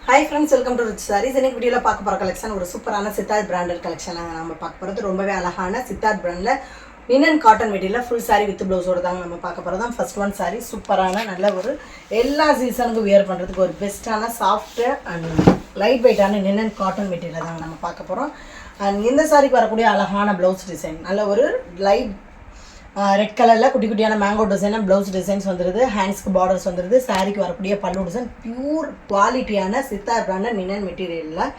Hi friends, welcome to rich sarees. இன்னைக்கு வீடியோவில் பார்க்க போகிற கலெக்ஷன் ஒரு சூப்பரான சித்தார்த் பிராண்டட் கலெக்ஷன் நம்ம பார்க்க போகிறது. ரொம்பவே அழகான சித்தார்த் பிராண்டில் linen cotton material full sari with ப்ளவுஸோடு தாங்க நம்ம பார்க்க போகிறது. ஃபர்ஸ்ட் ஒன் சாரீ சூப்பரான நல்ல ஒரு எல்லா சீசனுக்கும் வியர் பண்ணுறதுக்கு ஒரு பெஸ்ட்டான சாஃப்ட் அண்ட் லைட் வெயிட்டான லினன் காட்டன் மெட்டீரியல் தாங்க நம்ம பார்க்க போகிறோம். அண்ட் இந்த சாரீக்கு வரக்கூடிய அழகான ப்ளவுஸ் டிசைன் நல்ல ஒரு லைட் ரெட் கலரில் குட்டி குட்டியான மேங்கோ டிசைன் ப்ளவுஸ் டிசைன்ஸ் வந்துடுது. ஹேண்ட்ஸ்க்கு பார்டர்ஸ் வந்துடுது. சாரீக்கு வரக்கூடிய பல்லு டிசைன் பியூர் குவாலிட்டியான சித்தார்த் பிராண்டட் லினன் மெட்டீரியலில்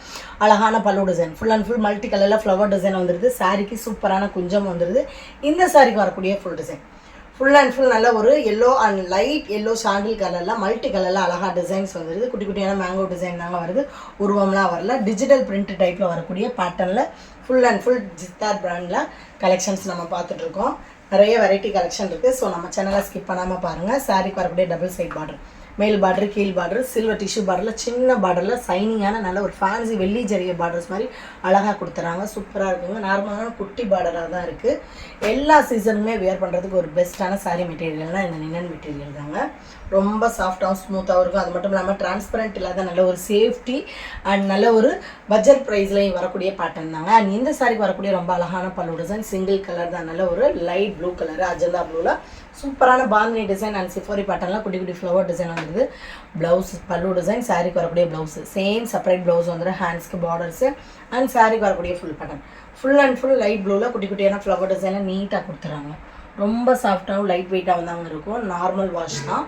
அழகான பல்லு design full and full multi கலரில் ஃப்ளவர் டிசைன் வந்துடுது. சாரீக்கு சூப்பரான குஞ்சம் வந்துடுது. இந்த சாரீக்கு வரக்கூடிய full design full and full நல்ல ஒரு எல்லோ அண்ட் லைட் எல்லோ சாண்டில் கலரில் மல்டி கலரில் அழகாக டிசைன்ஸ் வந்துடுது. குட்டி குட்டியான மேங்கோ டிசைன் தாங்க வருது. உருவம்லாம் வரல. டிஜிட்டல் பிரிண்ட் டைப்பில் வரக்கூடிய பேட்டர்னில் ஃபுல் அண்ட் ஃபுல் சித்தார்த் பிராண்டில் கலெக்ஷன்ஸ் நம்ம பார்த்துட்ருக்கோம். நிறைய வெரைட்டி கலெக்ஷன் இருக்குது. ஸோ நம்ம சேனலை ஸ்கிப் பண்ணாமல் பாருங்கள். சாரீக்கு வரக்கூடிய டபுள் சைட் பார்டர், மேல் பார்டர், கீழ் பார்டர், சில்வர் டிஷ்யூ பார்டரில் சின்ன பார்டரில் சைனிங்கான நல்ல ஒரு ஃபேன்சி வெள்ளி ஜரிய பார்டர்ஸ் மாதிரி அழகாக கொடுத்துறாங்க. சூப்பராக இருக்குங்க. நார்மலான குட்டி பார்டராக தான் இருக்குது. எல்லா சீசனுமே வியர் பண்ணுறதுக்கு ஒரு பெஸ்ட்டான சாரீ மெட்டீரியல்னால் இந்த லினன் மெட்டீரியல் தாங்க. ரொம்ப சாஃப்டாகவும் ஸ்மூத்தாகவும் இருக்கும். அது மட்டும் இல்லாமல் டிரான்ஸ்பரண்ட் இல்லாத நல்ல ஒரு சேஃப்டி அண்ட் நல்ல ஒரு பட்ஜெட் ப்ரைஸ்லையும் வரக்கூடிய பேட்டர்ன் தாங்க. அண்ட் இந்த சாரிக்கு வரக்கூடிய ரொம்ப அழகான பல்லு டிசைன் சிங்கிள் கலர் தான். நல்ல ஒரு லைட் ப்ளூ கலர் அஜந்தா ப்ளூவில் சூப்பரான பாந்தினி டிசைன் அண்ட் சிஃபோரி பேட்டர்னில் குட்டி குட்டி ஃப்ளவர் டிசைன் வந்துடுது. ப்ளவுஸ் பல்லு டிசைன், சாரிக்கு வரக்கூடிய ப்ளவுஸு சேம் செப்பரேட் ப்ளவுஸ் வந்துடும். ஹேண்ட்ஸ்க்கு பார்டர்ஸு அண்ட் சாரிக்கு வரக்கூடிய full pattern full and full light ப்ளூவில் குட்டி குட்டியான ஃப்ளவர் டிசைனை நீட்டாக கொடுத்துறாங்க. ரொம்ப சாஃப்டாகவும் லைட் வெயிட்டாகவும் தாங்க இருக்கும். நார்மல் வாஷ் தான்.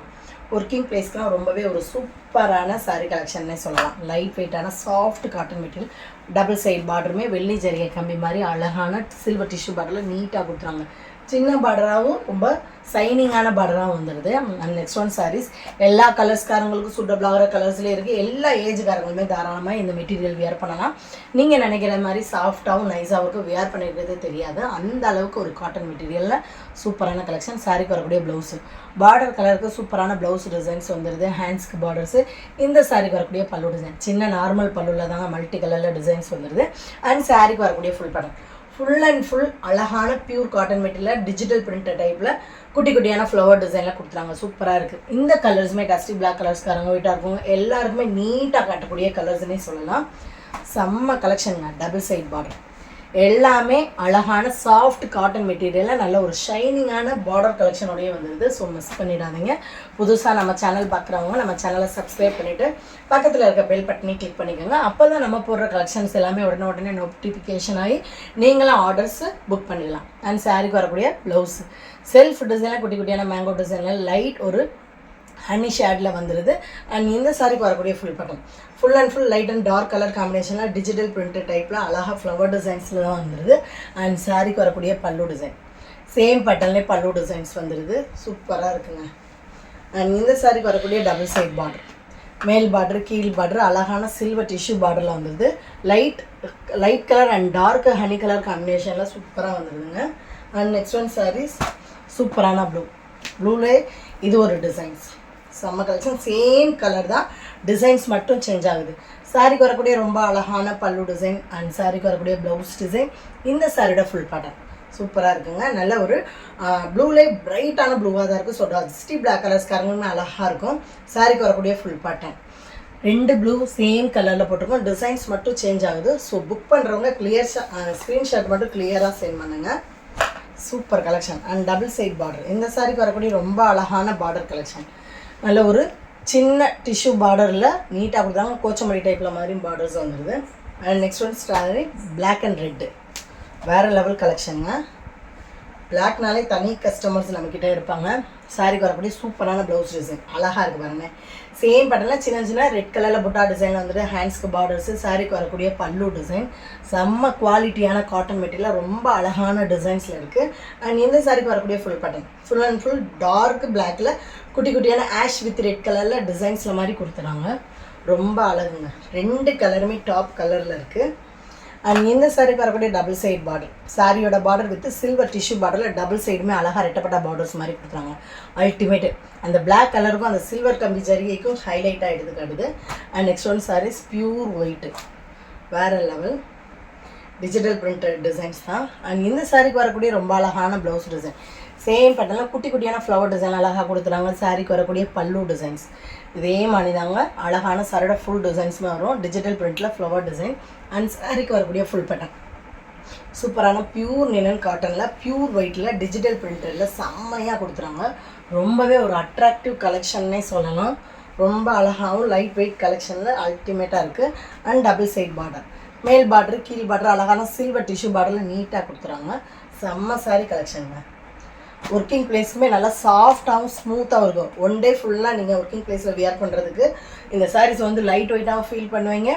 ஒர்க்கிங் பிளேஸ்க்குலாம் ரொம்பவே ஒரு சூப்பரான சாரீ கலெக்ஷன்னே சொல்லலாம். லைட் வெயிட்டான soft cotton material double side பார்டருமே வெள்ளி ஜரிகை கம்பி மாதிரி அழகான சில்வர் டிஷ்யூ பார்டரில் நீட்டாக கொடுத்துறாங்க. சின்ன பார்டராகவும் ரொம்ப சைனிங்கான பார்டராகவும் வந்துடுது. அண்ட் நெக்ஸ்ட் ஒன் சாரீஸ் எல்லா கலர்ஸ்காரங்களுக்கும் சூட்டபிள் ஆகிற கலர்ஸ்லேயே இருக்குது. எல்லா ஏஜுக்காரங்களுமே தாராளமாக இந்த மெட்டீரியல் வியர் பண்ணலாம். நீங்கள் நினைக்கிற மாதிரி சாஃப்டாகவும் நைஸாகவும் இருக்கும். வியர் பண்ணிக்கிறதே தெரியாது. அந்த அளவுக்கு ஒரு காட்டன் மெட்டீரியலில் சூப்பரான கலெக்ஷன். சாரீக்கு வரக்கூடிய ப்ளவுஸு பார்டர் கலருக்கு சூப்பரான ப்ளவுஸ் டிசைன்ஸ் வந்துடுது. ஹேண்ட்ஸ்க்கு பார்டர்ஸு. இந்த சாரீக்கு வரக்கூடிய பல்லு டிசைன் சின்ன நார்மல் பல்லுவில் தாங்க மல்டி கலரில் டிசைன்ஸ் வந்துடுது. அண்ட் சாரீக்கு வரக்கூடிய full pattern full and full அழகான pure cotton material digital printed டைப்பில் குட்டி குட்டியான ஃப்ளவர் டிசைனில் கொடுத்துறாங்க. சூப்பராக இருக்குது. இந்த கலர்ஸுமே டஸ்டி பிளாக் கலர்ஸ்காரங்க வீட்டாக இருக்குங்க. எல்லாருக்குமே நீட்டாக காட்டக்கூடிய கலர்ஸ்னே சொல்லலாம். செம்ம கலெக்ஷனுங்க. டபுள் சைட் பார்டர் எல்லாமே அழகான சாஃப்ட் காட்டன் மெட்டீரியலில் நல்ல ஒரு ஷைனிங்கான பார்டர் கலெக்ஷனோடய வந்துடுது. ஸோ மிஸ் பண்ணிடாதீங்க. புதுசாக நம்ம சேனல் பார்க்குறவங்க நம்ம சேனலை சப்ஸ்கிரைப் பண்ணிவிட்டு பக்கத்தில் இருக்க பெல் பட்டனை கிளிக் பண்ணிக்கோங்க. அப்போ தான் நம்ம போடுற கலெக்ஷன்ஸ் எல்லாமே உடனே நோட்டிஃபிகேஷன் ஆகி நீங்களும் ஆர்டர்ஸ் புக் பண்ணிடலாம். அண்ட் சாரீக்கு வரக்கூடிய ப்ளவுஸு செல்ஃப் டிசைனில் குட்டி குட்டியான மேங்கோ டிசைனில் லைட் ஒரு ஹனி ஷேடில் வந்துடுது. அண்ட் இந்த சாரிக்கு வரக்கூடிய full pattern full and full light and dark colour காம்பினேஷனில் டிஜிட்டல் பிரிண்டட் டைப்பில் அழகாக ஃப்ளவர் டிசைன்ஸில் தான் வந்துடுது. அண்ட் சாரிக்கு வரக்கூடிய பல்லு டிசைன் சேம் பேட்டர்ன்லேயே பல்லு டிசைன்ஸ் வந்துடுது. சூப்பராக இருக்குங்க. அண்ட் இந்த சாரிக்கு வரக்கூடிய டபுள் சைட் பார்டர், மேல் பார்டர், கீழ் பார்டர் அழகான சில்வர் டிஷ்யூ பார்டரில் வந்துடுது. Light colour and dark honey colour காம்பினேஷனில் சூப்பராக வந்துடுதுங்க. அண்ட் நெக்ஸ்ட் ஒன் சாரீஸ் சூப்பரான ப்ளூலே இது ஒரு டிசைன்ஸ் செம்ம கலெக்ஷன். சேம் கலர் தான், டிசைன்ஸ் மட்டும் சேஞ்ச் ஆகுது. சாரிக்கு வரக்கூடிய ரொம்ப அழகான பல்லு டிசைன் அண்ட் சாரிக்கு வரக்கூடிய ப்ளவுஸ் டிசைன். இந்த சாரியோட ஃபுல் பேட்டர்ன் சூப்பராக இருக்குங்க. நல்ல ஒரு ப்ளூலே பிரைட்டான ப்ளூவாக தான் இருக்குது. ஸோ டஸ்டி பிளாக் கலர்ஸ்காரங்களுமே அழகாக இருக்கும். சாரிக்கு வரக்கூடிய ஃபுல் பேட்டர்ன் ரெண்டு ப்ளூ சேம் கலரில் போட்டிருக்கோம். டிசைன்ஸ் மட்டும் சேஞ்ச் ஆகுது. ஸோ புக் பண்ணுறவங்க ஸ்க்ரீன்ஷாட் மட்டும் கிளியராக சென்ட் பண்ணுங்கள். Super collection. And double side border இந்த சாரிக்கு வரக்கூடிய ரொம்ப அழகான பார்டர் கலெக்ஷன். நல்ல ஒரு சின்ன டிஷ்யூ பார்டரில் நீட்டாக கொடுத்தாங்க. கோச்சமல்லி டைப்பில் மாதிரி பார்டர்ஸ் வந்துடுது. அண்ட் நெக்ஸ்ட் ஒன் ஸ்டாரி பிளாக் அண்ட் ரெட்டு வேறு லெவல் கலெக்ஷனுங்க. பிளாக்னாலே தனி கஸ்டமர்ஸ் நம்மக்கிட்ட இருப்பாங்க. சாரிக்கு வரக்கூடிய சூப்பரான ப்ளவுஸ் டிசைன் அழகாக இருக்குது பாருங்கள். சேம் பேட்டர்னில் சின்ன சின்ன ரெட் கலரில் புட்டா டிசைனில் வந்துட்டு ஹேண்ட்ஸ்க்கு பார்டர்ஸு. சாரிக்கு வரக்கூடிய பல்லு டிசைன் செம்ம குவாலிட்டியான காட்டன் மெட்டீரியல் ரொம்ப அழகான டிசைன்ஸில் இருக்குது. அண்ட் இந்த சாரிக்கு வரக்கூடிய full pattern full and full dark பிளாக்கில் குட்டி குட்டியான ஆஷ் வித் ரெட் கலரில் டிசைன்ஸில் மாதிரி கொடுத்துறாங்க. ரொம்ப அழகுங்க. ரெண்டு கலருமே டாப் கலரில் இருக்குது. அண்ட் இந்த சாரிக்கு வரக்கூடிய டபுள் சைட் பார்டர் சாரியோட பார்டர் வித் சில்வர் டிஷ்யூ பார்டரில் டபுள் சைடுமே அழகாக ரெட்டப்பட்ட பார்டர்ஸ் மாதிரி கொடுத்துறாங்க. அல்டிமேட்டு அந்த பிளாக் கலருக்கும் அந்த சில்வர் கம்பி ஜரிகைக்கும் ஹைலைட்டாக எடுத்து காட்டுது. And next one sarees pure white வேறு லெவல் டிஜிட்டல் பிரிண்டட் டிசைன்ஸ் தான். அண்ட் இந்த சாரிக்கு வரக்கூடிய ரொம்ப அழகான ப்ளவுஸ் டிசைன் சேம் பேட்டர்னில் குட்டி குட்டியான ஃப்ளவர் டிசைன் அழகாக கொடுத்துறாங்க. சாரீக்கு வரக்கூடிய பல்லு டிசைன்ஸ் இதே மாதிரி தாங்க. அழகான சரட ஃபுல் டிசைன்ஸுமே வரும். டிஜிட்டல் பிரிண்டில் ஃப்ளவர் டிசைன் அண்ட் சாரீக்கு வரக்கூடிய ஃபுல் பேட்டர்ன் சூப்பரான பியூர் லினன் காட்டனில் பியூர் ஒயிட்டில் டிஜிட்டல் பிரிண்டரில் செம்மையாக கொடுத்துறாங்க. ரொம்பவே ஒரு அட்ராக்டிவ் கலெக்ஷன்னே சொல்லலாம். ரொம்ப அழகாகவும் லைட் வெயிட் கலெக்ஷனில் அல்டிமேட்டாக இருக்குது. அண்ட் டபுள் சைட் பார்டர், மேல் பார்டர் கீழ் பார்டர் அழகான சில்வர் டிஷ்யூ பார்டரில் நீட்டாக கொடுத்துறாங்க. செம்ம சாரீ கலெக்ஷனுங்க. ஒர்க்கிங் பிளேஸுமே நல்லா சாஃப்டாகவும் ஸ்மூத்தாகவும் இருக்கும். ஒன் டே ஃபுல்லாக நீங்கள் ஒர்க்கிங் பிளேஸில் வியர் பண்ணுறதுக்கு இந்த சாரீஸ் வந்து லைட் வெயிட்டாகவும் ஃபீல் பண்ணுவீங்க.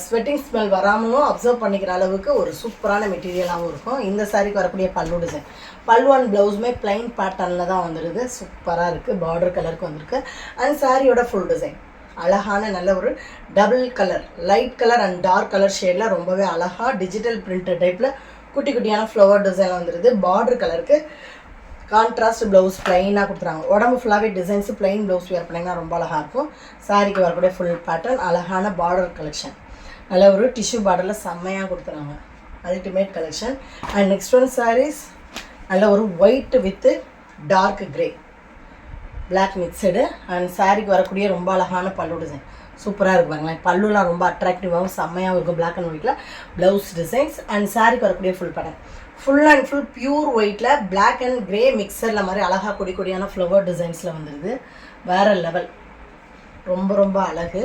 ஸ்வெட்டிங் ஸ்மெல் வராமலும் அப்சர்வ் பண்ணிக்கிற அளவுக்கு ஒரு சூப்பரான மெட்டீரியலாகவும் இருக்கும். இந்த சாரீக்கு வரக்கூடிய பல்லு டிசைன், பல்லு அண்ட் ப்ளவுஸுமே பிளைன் பேட்டர்னில் தான் வந்துடுது. சூப்பராக இருக்குது. பார்டர் கலருக்கு வந்திருக்கு. அண்ட் சாரியோட ஃபுல் டிசைன் அழகான நல்ல ஒரு double colour, light colour and dark colour ஷேடில் ரொம்பவே அழகாக டிஜிட்டல் பிரிண்டட் டைப்பில் குட்டி குட்டியான ஃப்ளவர் டிசைன் வந்துடுது. பார்டர் கலருக்கு கான்ட்ராஸ்ட் ப்ளவுஸ் ப்ளைனாக கொடுத்துறாங்க. உடம்பு ஃபுல்லாகவே டிசைன்ஸு ப்ளைன் ப்ளவுஸ் வேர் பண்ணிங்கன்னா ரொம்ப அழகாக இருக்கும். சாரிக்கு வரக்கூடிய ஃபுல் பேட்டர்ன் அழகான பார்டர் கலெக்ஷன், நல்ல ஒரு டிஷ்யூ பார்டரில் செம்மையாக கொடுத்துறாங்க. Ultimate collection. And next one sarees நல்ல ஒரு white with dark grey black mixed. And சாரிக்கு வரக்கூடிய ரொம்ப அழகான பல்லு டிசைன் சூப்பராக இருக்கு பாருங்களேன். பல்லுலாம் ரொம்ப அட்ராக்டிவாகவும் செம்மையாகவும் இருக்கும். பிளாக் அண்ட் ஒயிட்டில் ப்ளவுஸ் டிசைன்ஸ் அண்ட் சாரிக்கு வரக்கூடிய full pattern full and full pure ஒயிட்டில் பிளாக் அண்ட் கிரே மிக்சரில் மாதிரி அழகாக கொடி கொடியான ஃப்ளவர் டிசைன்ஸில் வந்துடுது. வேறு லெவல், ரொம்ப ரொம்ப அழகு.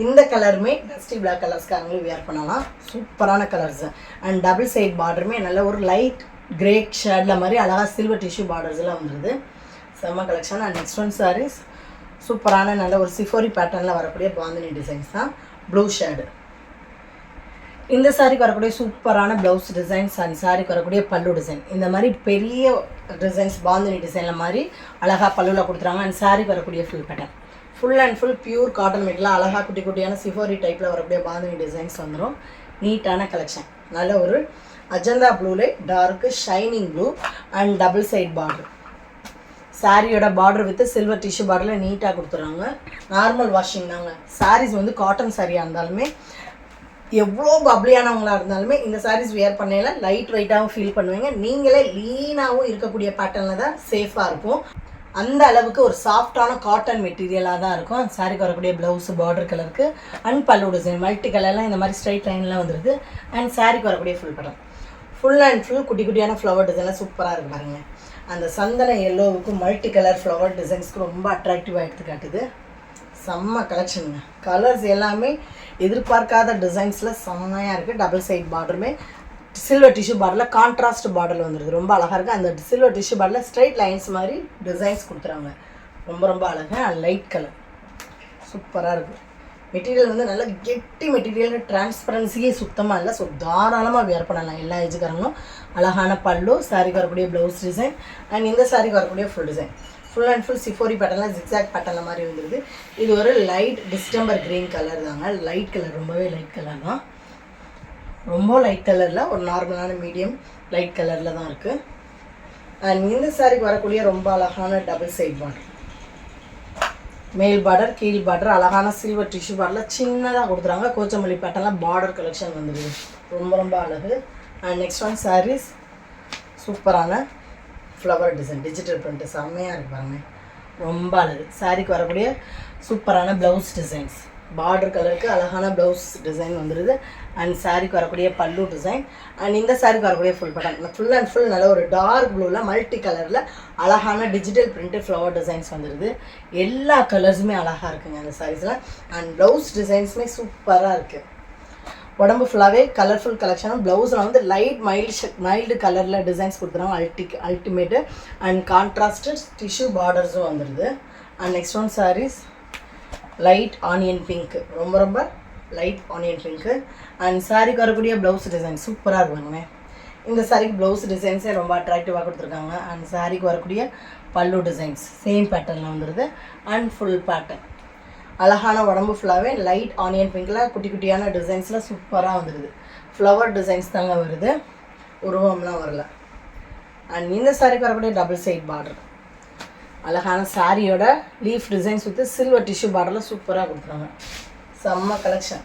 இந்த கலருமே டஸ்டி பிளாக் கலர்ஸ்க்காரங்களும் வியர் பண்ணலாம். சூப்பரான கலர்ஸ். அண்ட் டபுள் சைட் பார்டருமே நல்ல ஒரு லைட் கிரே ஷேடில் மாதிரி அழகாக சில்வர் டிஷ்யூ பார்டர்ஸ்லாம் வந்துடுது. செம்ம collection. And next one sarees சூப்பரான நல்ல ஒரு சிஃபோரி பேட்டர்னில் வரக்கூடிய பாந்தினி டிசைன்ஸ் தான். Blue shade. இந்த சாரிக்கு வரக்கூடிய சூப்பரான ப்ளவுஸ் டிசைன்ஸ் அண்ட் சாரிக்கு வரக்கூடிய பல்லு டிசைன் இந்த மாதிரி பெரிய டிசைன்ஸ் பாந்தினி டிசைனில் மாதிரி அழகாக பல்லுவில் கொடுத்துறாங்க. அண்ட் சாரிக்கு வரக்கூடிய full pattern full and full pure cotton material அழகாக குட்டி குட்டியான சிஃபோரி டைப்பில் வரக்கூடிய பாந்தினி டிசைன்ஸ் வந்துடும். நீட்டான கலெக்ஷன். நல்ல ஒரு அஜந்தா ப்ளூலே dark shining blue and double side border. சாரியோட பார்டர் வித்து சில்வர் டிஷ்யூ பார்டரில் நீட்டாக கொடுத்துறாங்க. நார்மல் வாஷிங் தாங்க. சாரீஸ் வந்து காட்டன் சாரியாக இருந்தாலுமே எவ்வளோ பப்ளியானவங்களாக இருந்தாலுமே இந்த சாரீஸ் வியர் பண்ணையில லைட் வெயிட்டாகவும் ஃபீல் பண்ணுவீங்க. நீங்களே லீனாகவும் இருக்கக்கூடிய பேட்டர்னில் தான் சேஃபாக இருக்கும். அந்த அளவுக்கு ஒரு சாஃப்டான காட்டன் மெட்டீரியலாக தான் இருக்கும். சாரிக்கு வரக்கூடிய ப்ளவுஸ் பார்டர் கலருக்கு அண்ட் பல்லு டிசைன் மல்டி கலர்லாம் இந்த மாதிரி ஸ்ட்ரைட் லைன்லாம் வந்துடுது. அண்ட் சாரிக்கு வரக்கூடிய full pattern full and full குட்டி குட்டியான ஃப்ளவர் டிசைன்லாம் சூப்பராக இருக்கு பாருங்க. அந்த சந்தன எல்லோவுக்கு மல்டி கலர் ஃப்ளவர் டிசைன்ஸ்க்கு ரொம்ப அட்ராக்டிவாக எடுத்து காட்டுது. செம்ம கலெக்ஷனுங்க. கலர்ஸ் எல்லாமே எதிர்பார்க்காத டிசைன்ஸில் செம்மையாக இருக்குது. டபுள் சைட் பார்டருமே சில்வர் டிஷ்யூ பார்டரில் கான்ட்ராஸ்ட் பார்டரில் வந்துடுது. ரொம்ப அழகாக இருக்குது. அந்த சில்வர் டிஷ்யூ பார்டரில் ஸ்ட்ரைட் லைன்ஸ் மாதிரி டிசைன்ஸ் கொடுத்துறாங்க. ரொம்ப ரொம்ப அழகாக லைட் கலர் சூப்பராக இருக்குது. மெட்டீரியல் வந்து நல்ல கெட்டி மெட்டீரியல், டிரான்ஸ்பரன்சியே சுத்தமாக இல்லை. ஸோ தாராளமாக வியர் பண்ணலாம் எல்லா ஏஜுக்காரங்களும். அழகான பல்லு, சாரிக்கு வரக்கூடிய ப்ளவுஸ் டிசைன் அண்ட் இந்த சாரிக்கு வரக்கூடிய full design full and full சிஃபோரி பேட்டர்னில் ஜிக்ஸாக் பேட்டர்னில் மாதிரி வந்துடுது. இது ஒரு லைட் டிஸ்டம்பர் க்ரீன் கலர் தாங்க. லைட் கலர், ரொம்பவே லைட் கலர் தான். ரொம்ப லைட் கலரில் ஒரு நார்மலான மீடியம் லைட் கலரில் தான் இருக்குது. அண்ட் இந்த சாரிக்கு வரக்கூடிய ரொம்ப அழகான டபுள் சைட் பார்டர், மேல் பார்டர் கீழ் பார்டர் அழகான சில்வர் டிஷ்யூ பார்டரில் சின்னதாக கொடுத்துறாங்க. கோச்சமல்லி பேட்டர்னில் பார்டர் கலெக்ஷன் வந்துடுது. ரொம்ப ரொம்ப அழகு. அண்ட் நெக்ஸ்ட் ஒன் சாரீஸ் சூப்பரான ஃப்ளவர் டிசைன் டிஜிட்டல் பிரிண்ட் செம்மையாக இருக்கு பாருங்க. ரொம்ப அழகு. சாரிக்கு வரக்கூடிய சூப்பரான ப்ளவுஸ் டிசைன்ஸ் பார்டர் கலருக்கு அழகான ப்ளவுஸ் டிசைன் வந்துடுது. அண்ட் சாரிக்கு வரக்கூடிய பல்லு டிசைன் அண்ட் இந்த சாரிக்கு வரக்கூடிய full pattern full and full நல்ல ஒரு டார்க் ப்ளூவில் மல்டி கலரில் அழகான டிஜிட்டல் பிரிண்டட் ஃப்ளவர் டிசைன்ஸ் வந்துடுது. எல்லா கலர்ஸுமே அழகாக இருக்குங்க அந்த சாரீஸில். அண்ட் ப்ளவுஸ் டிசைன்ஸுமே சூப்பராக இருக்குது. உடம்பு ஃபுல்லாகவே கலர்ஃபுல் கலெக்ஷனும். ப்ளவுஸில் வந்து லைட் மைல்டு கலரில் டிசைன்ஸ் கொடுத்துருவாங்க. அல்டிமேட்டு அண்ட் கான்ட்ராஸ்டு டிஷ்யூ பார்டர்ஸும் வந்துடுது. And next one sarees light onion pink, ரொம்ப ரொம்ப லைட் ஆனியன் பிங்க்கு. அண்ட் சாரிக்கு வரக்கூடிய ப்ளவுஸ் டிசைன் சூப்பராக இருக்குங்க. இந்த சாரிக்கு ப்ளவுஸ் டிசைன்ஸே ரொம்ப அட்ராக்டிவாக கொடுத்துருக்காங்க. அண்ட் சாரிக்கு வரக்கூடிய பல்லு டிசைன்ஸ் சேம் பேட்டர்னில் வந்துடுது. அண்ட் ஃபுல் பேட்டர்ன் அழகான உடம்பு ஃபுல்லாகவே லைட் ஆனியன் பிங்கில் குட்டி குட்டியான டிசைன்ஸில் சூப்பராக வந்துடுது. ஃப்ளவர் டிசைன்ஸ் தாங்க வருது, உருவம்லாம் வரல. அண்ட் இந்த சாரிக்கு வரக்கூடிய டபுள் சைட் பார்டர் அழகான சாரியோட leaf designs with silver tissue பார்டரில் சூப்பராக கொடுத்துருவாங்க. செம்ம கலெக்ஷன்.